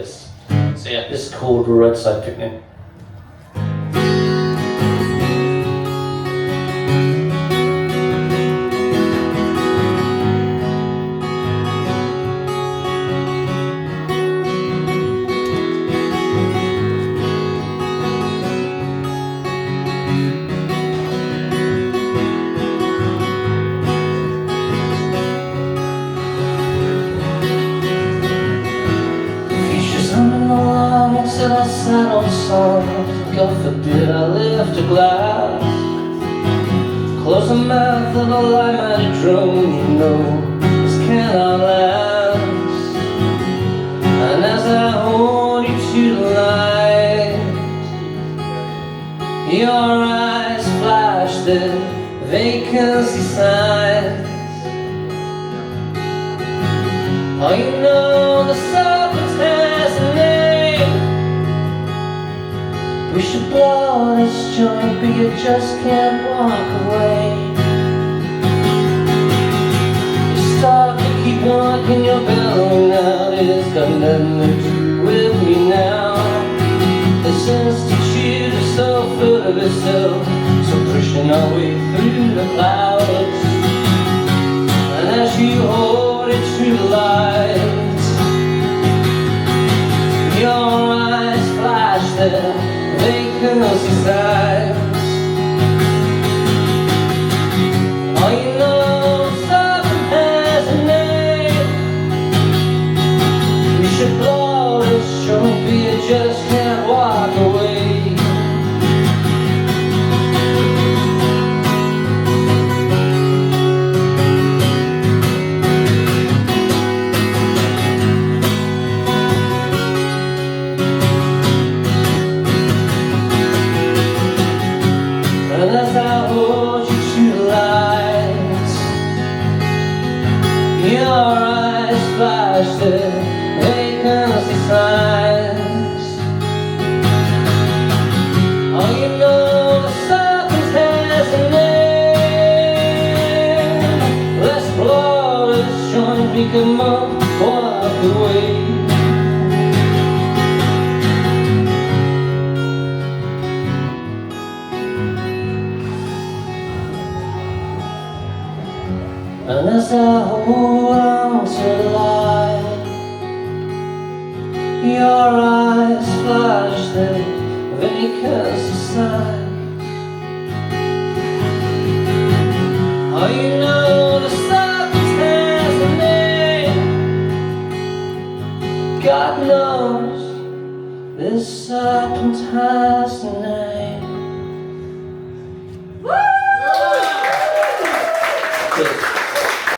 So yeah, this is called Roadside Picnic. Till I sat on some, God forbid I lift a glass. Close the mouth of a light-minded drone, you know this cannot last. And as I hold you to the light, your eyes flash the vacancy signs. Oh, you know the serpent has a name. We should blow this joint, but you just can't walk away. You start to keep walking, your bellowing out. It's got nothing to do with me now. This institute is so full of itself, so pushing our way through the clouds. And as you hold it to the light, your eyes flash there vacancy signs. Oh, you know something has a name. We should blow this joint, but you just can't walk away. And as I hold you to the light, your eyes flash the vacancy signs. Oh, you know the serpent has a name. Let's blow this joint, we can both walk away. And as I hold on to the light, your eyes flash the vacancy signs. Oh, you know the serpent has a name. God knows this serpent has a name. Woo!